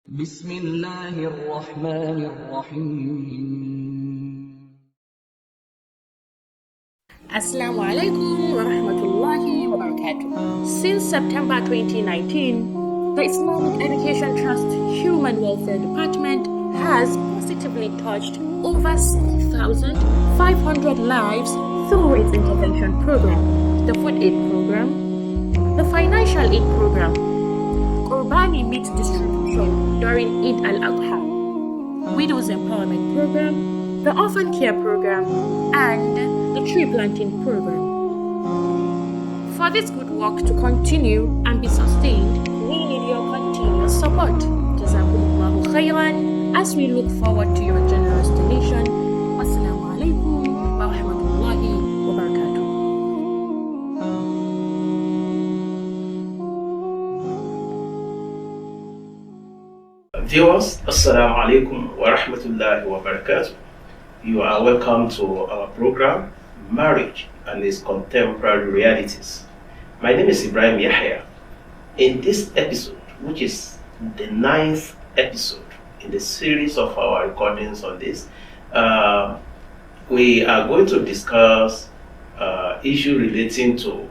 بسم الله الرحمن الرحيم. Assalamu alaikum wa rahmatullahi wa barakatuh. Since September 2019, the Islamic Education Trust Human Welfare Department has positively touched over 6,500 lives through its intervention program, the food aid program, the financial aid program, Qurbani meat distribution during Eid al-Adha, Widows Empowerment Program, the Orphan Care Program, and the Tree Planting Program. For this good work to continue and be sustained, we need your continuous support. Jazakumullahu khairan as we look forward to your generous donation. Wassalamu alaikum wa rahmatullahi wa barakatuh. Viewers, Assalamu alaikum wa rahmatullahi wa barakatuh. You are welcome to our program, Marriage and its Contemporary Realities. My name is Ibrahim Yahya. In this episode, which is the 9th episode in the series of our recordings on this, we are going to discuss issue relating to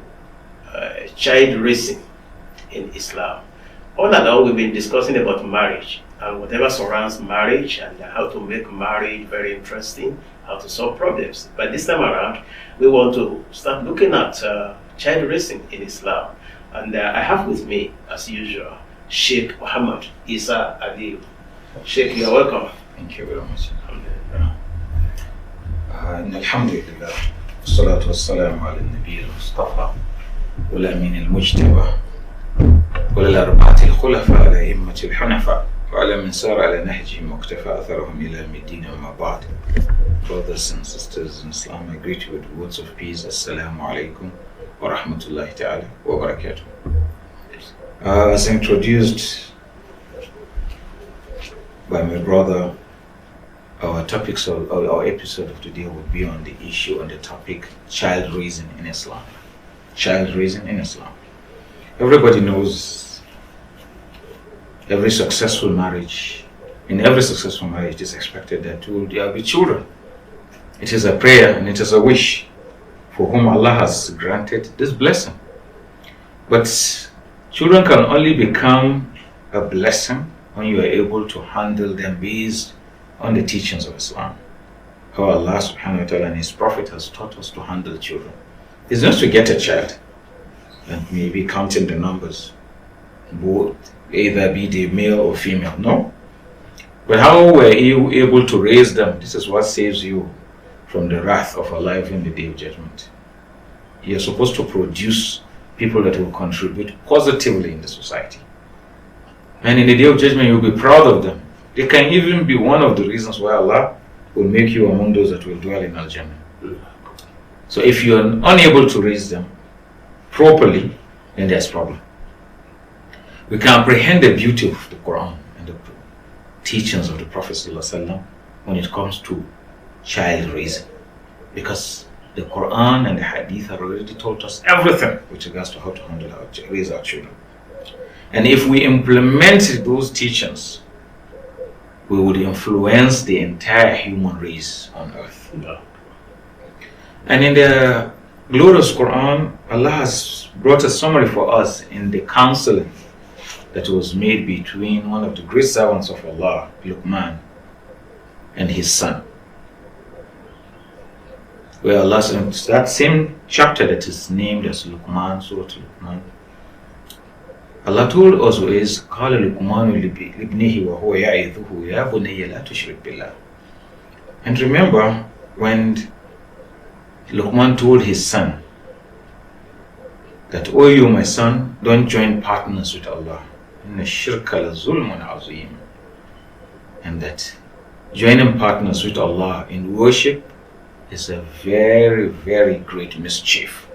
child raising in Islam. All along, we've been discussing about marriage and whatever surrounds marriage and how to make marriage very interesting, how to solve problems. But this time around, we want to start looking at child raising in Islam. And I have with me, as usual, Sheikh Muhammad Isa Ali. Sheikh, you are welcome. Thank you very much. الحمد لله والصلاة والسلام على النبي المصطفى والأمين المجتبى وللأربعة الخلفاء الأئمة الحنفاء وعلى من سار على نهجهم واقتفى أثرهم إلى يوم الدين أما بعد. Brothers and sisters in Islam, I greet you with words of peace. Assalamu alaikum wa rahmatullahi ta'ala wa barakatuh. As introduced by my brother, our episode of today will be on the issue, on the topic, child raising in Islam. Child raising in Islam. Everybody knows in every successful marriage, it is expected that there will be children. It is a prayer and it is a wish for whom Allah has granted this blessing. But children can only become a blessing when you are able to handle them based on the teachings of Islam. How Allah subhanahu wa ta'ala and His Prophet has taught us to handle children. It's not to get a child and maybe counting the numbers, both either be they male or female, no. But how were you able to raise them? This is what saves you from the wrath of Allah in the day of judgment. You're supposed to produce people that will contribute positively in the society. And in the day of judgment, you'll be proud of them. They can even be one of the reasons why Allah will make you among those that will dwell in Al-Jannah. So if you're unable to raise them properly, then there's a problem. We can apprehend the beauty of the Quran and the teachings of the Prophet ﷺ when it comes to child raising, because the Quran and the Hadith have already told us everything with regards to how to raise our children. And if we implement those teachings, we would influence the entire human race on earth. Yeah. And in the glorious Quran, Allah has brought a summary for us in the counseling that was made between one of the great servants of Allah, Luqman, and his son. Where Allah says, that same chapter that is named as Luqman, Surah Luqman, Allah told us is قال لقمان لابنه وهو يعظه يا بني لا تشرك بالله. And remember when Luqman told his son that, "O you my son, don't join partners with Allah. إن الشرك لظلم عظيم." And that joining partners with Allah in worship is a very, very great mischief.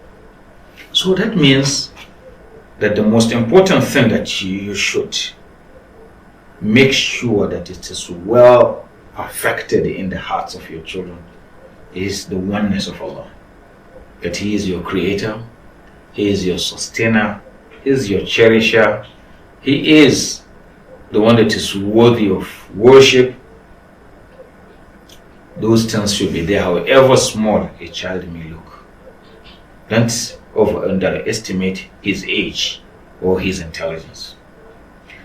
So that means that the most important thing that you should make sure that it is well perfected in the hearts of your children is the oneness of Allah. That He is your creator, He is your sustainer, He is your cherisher, He is the one that is worthy of worship, those things should be there, however small a child may look. Don't underestimate his age or his intelligence.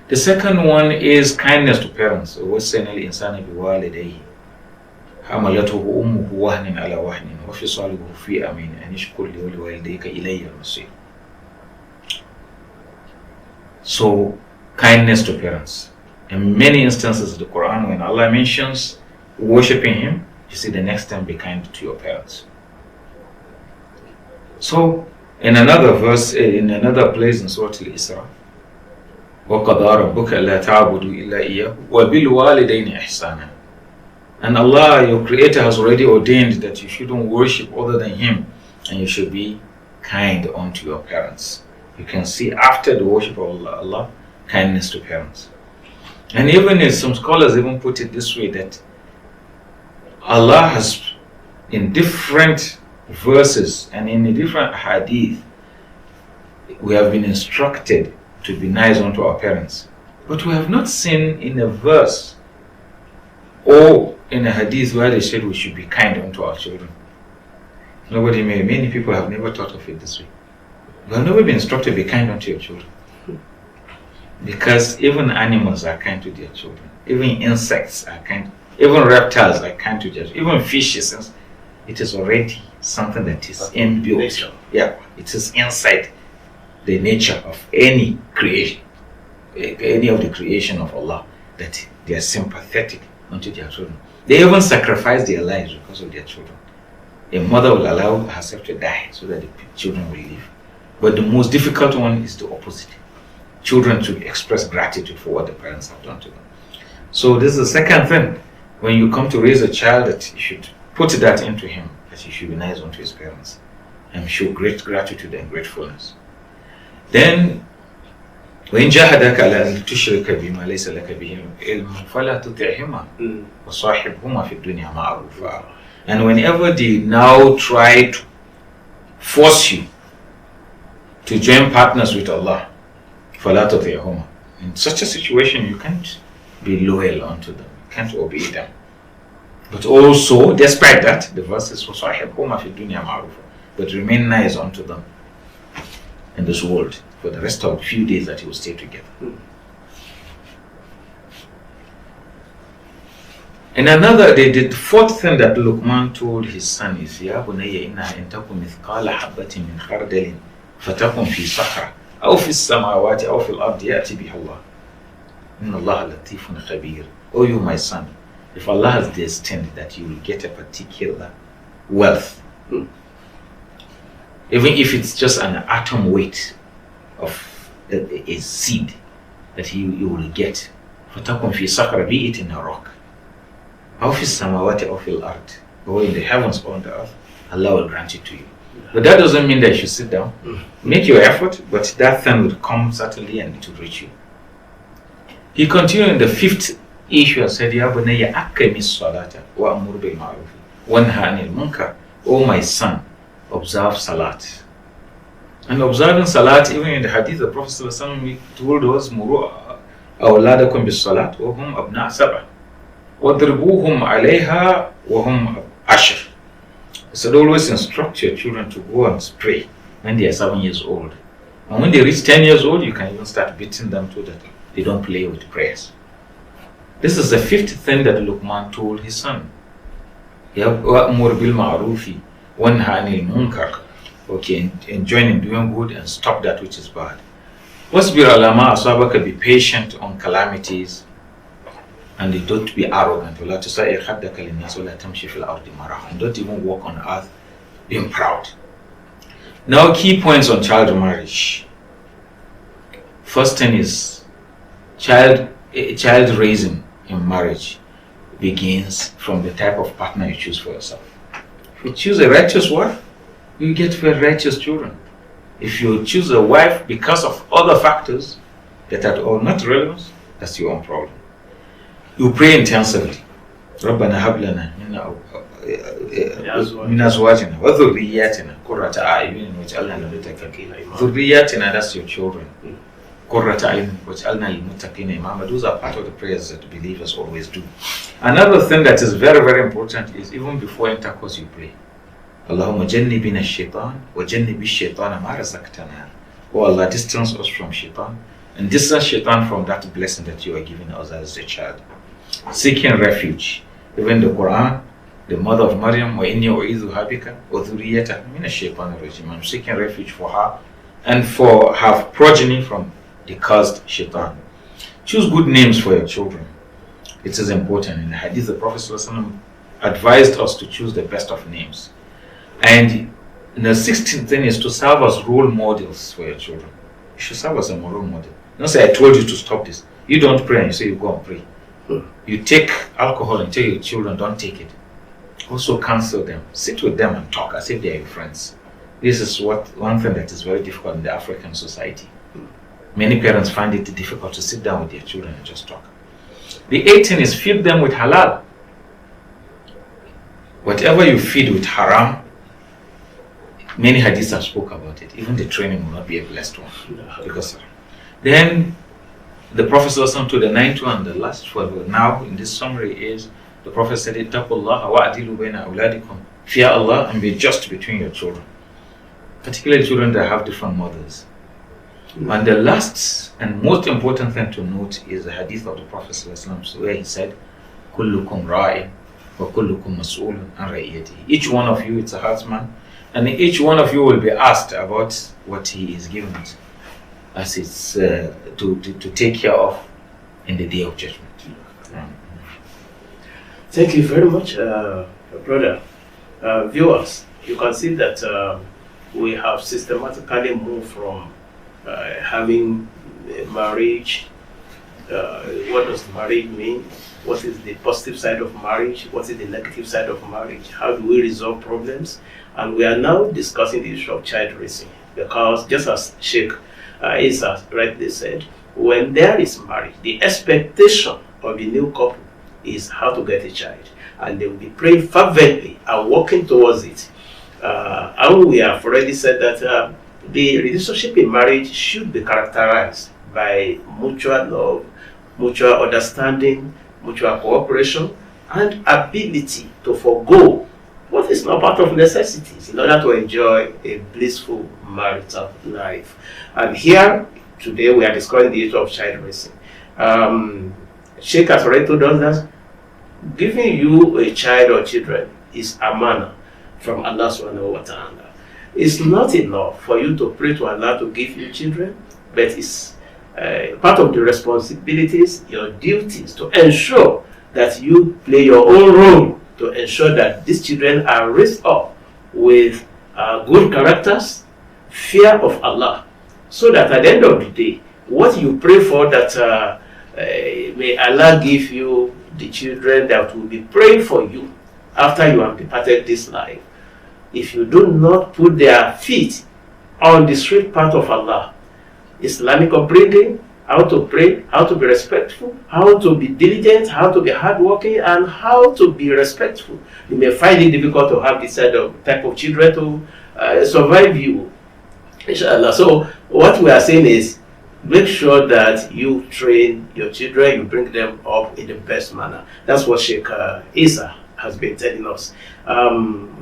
The second one is kindness to parents. وَوَصَّيْنَا الْإِنسَانَ بِوَالِدَيْهِ حَمَلَتْهُ أُمُّهُ وَهْنًا عَلَى وَهْنٍ وَفِصَالُهُ فِي عَامَيْنِ أَنِ اشْكُرْ لِي وَلِوَالِدَيْكَ إِلَيَّ الْمَصِيرُ. So, kindness to parents. In many instances in the Quran, when Allah mentions worshipping Him, you see the next time be kind to your parents. So, in another verse, in another place in Surah Al-Isra, وَقَضَى رَبُّكَ أَلَّا تَعْبُدُوا إِلَّا إِيَّهُ وَبِالْوَالِدَيْنِ إِحْسَانًا. And Allah, your Creator, has already ordained that you shouldn't worship other than Him, and you should be kind unto your parents. You can see after the worship of Allah, kindness to parents. And even some scholars even put it this way, that Allah has, in different verses and in a different hadith, we have been instructed to be nice unto our parents. But we have not seen in a verse or in a hadith where they said we should be kind unto our children. Many people have never thought of it this way. You have never been instructed to be kind unto your children. Because even animals are kind to their children. Even insects are kind. Even reptiles are kind to their children. Even fishes. It is already something that is inbuilt. Nature. Yeah, it is inside the nature of any creation, any of the creation of Allah, that they are sympathetic unto their children. They even sacrifice their lives because of their children. A mother will allow herself to die so that the children will live. But the most difficult one is the opposite. Children to express gratitude for what the parents have done to them. So this is the second thing. When you come to raise a child, that you should put that into him, that he should be nice unto his parents and show great gratitude and gratefulness. Then, وإن جاهداك على أن تشرك بما ليس لك به علم فلا تطعهما وصاحبهما في الدنيا معروفا. And whenever they now try to force you to join partners with Allah, فلا تطعهما. In such a situation, you can't be loyal unto them, you can't obey them. But also, despite that, the verse is وصاحبهما في الدنيا معروفا. But remain nice unto them in this world for the rest of the few days that you will stay together. And another, the fourth thing that Luqman told his son is, يا بني إنها إن تكن مثقال حبة من خردل فتكن في صخرة أو في السماوات أو في الأرض يأتي بها الله إن الله لطيف خبير. Oh, you my son, if Allah has destined that you will get a particular wealth, even if it's just an atom weight of a seed that you will get, فَتَكُنْ فِي صَخْرَ, be it in a rock, أو في السماوات أو في الأرض, or in the heavens or on the earth, Allah will grant it to you. But that doesn't mean that you should sit down. Make your effort, but that thing will come certainly and it will reach you. He continued in the fifth issue and said, يَا بُنَيَّ أَقِّمِ الصَّلَاةَ وَأْمُرْ بِالْمَعْرُوفِ وَانْهَ عَنِ الْمُنكَرِ. Oh my son, observe Salat. And observing Salat, even in the Hadith, the Prophet ﷺ told us, مُرُوا أَوْلَادَكُمْ بِالصَّلَاةِ وَهُمْ أَبْنَاءَ سَبْعٍ وَاضْرِبُوهُمْ عَلَيْهَا وَهُمْ عَشْرٍ. He said, always instruct your children to go and pray when they are 7 years old. And when they reach 10 years old, you can even start beating them so that they don't play with prayers. This is the fifth thing that Luqman told his son. وَأْمُرْ بِالْمَعْرُوفِ وَانْهَ عَنِ الْمُنكَرِ. Okay, enjoin in doing good and stop that which is bad. وَاصْبِرْ عَلَى مَا أَصَابَكَ, be patient on calamities and don't be arrogant. وَلَا تُسَائِرْ خَدَّكَ لِلنَّاسِ وَلَا تَمْشِ فِي الْأَرْضِ مَرَحًا. And don't even walk on earth being proud. Now, key points on child marriage. First thing is child raising in marriage begins from the type of partner you choose for yourself. If you choose a righteous wife, you get very righteous children. If you choose a wife because of other factors that are all not relevant, that's your own problem. You pray intensively. رَبَّنَا هَبْ لَنَا مِنْ أَزْوَاجِنَا وَذُرِّيَّاتِنَا قُرَّةَ أَعْيُنٍ وَاجْعَلْنَا لِلْمُتَّقِينَ. ذُرِّيَّاتِنَا, that's your children. قُرَّةَ أَعْيُنٍ وَاجْعَلْنَا لِلْمُتَّقِينَ إِمَامًا. Those are part of the prayers that believers always do. Another thing that is very, very important is even before intercourse you pray. Allahumma jannibina shaitan wa jannibi shaitana ma razaqtana. Oh Allah, distance us from shaitan and distance shaitan from that blessing that you are giving us as a child. Seeking refuge. Even the Quran, the mother of Maryam, wa inni u'idhuha bika wa dhurriyyataha min ash-shaytanir rajim. I'm seeking refuge for her and for her progeny from the cursed shaitan. Choose good names for your children. It is important. In the hadith, the Prophet ﷺ advised us to choose the best of names. And the 16th thing is to serve as role models for your children. You should serve as a role model. Don't say, I told you to stop this. You don't pray and you say you go and pray. You take alcohol and tell your children don't take it. Also counsel them. Sit with them and talk as if they are your friends. This is one thing that is very difficult in the African society. Many parents find it difficult to sit down with their children and just talk. The 18th is feed them with halal. Whatever you feed with haram, many hadiths have spoke about it. Even the training will not be a blessed one. Because then the Prophet ﷺ to the 9th one, the last one now in this summary is the Prophet said, Ittaqullaha wa adilu bayna awladikum. Fear Allah and be just between your children. Particularly children that have different mothers. And the last and most important thing to note is the hadith of the Prophet ﷺ where he said, Kullukum ra'in wa kullukum mas'ulun an ra'iyatihi. Each one of you is a herdsman, and each one of you will be asked about what he is given as it's to take care of in the day of judgment. Thank you very much, brother. Viewers, you can see that we have systematically moved from having a marriage. What does marriage mean? What is the positive side of marriage? What is the negative side of marriage? How do we resolve problems? And we are now discussing the issue of child raising, because just as Sheikh Isa rightly said, when there is marriage, the expectation of the new couple is how to get a child, and they will be praying fervently and working towards it. And we have already said that the relationship in marriage should be characterized by mutual love, mutual understanding, mutual cooperation, and ability to forego what is not part of necessities in order to enjoy a blissful marital life. And here, today, we are discussing the issue of child raising. Sheikh has already told us that giving you a child or children is a manna from Allah subhanahu wa ta'ala. It's not enough for you to pray to Allah to give you children, but it's part of the responsibilities, your duties, to ensure that you play your own role to ensure that these children are raised up with good characters, fear of Allah, so that at the end of the day, what you pray for, that may Allah give you the children that will be praying for you after you have departed this life. If you do not put their feet on the straight path of Allah, Islamic upbringing, how to pray, how to be respectful, how to be diligent, how to be hardworking, and how to be respectful, you may find it difficult to have this type of children to survive you, inshallah. So what we are saying is, make sure that you train your children, you bring them up in the best manner. That's what Sheikh Isa has been telling us.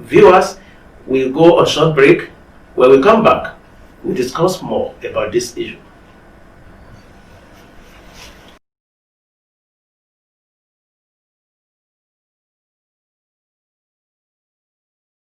Viewers, we'll go on short break. When we come back, we'll discuss more about this issue.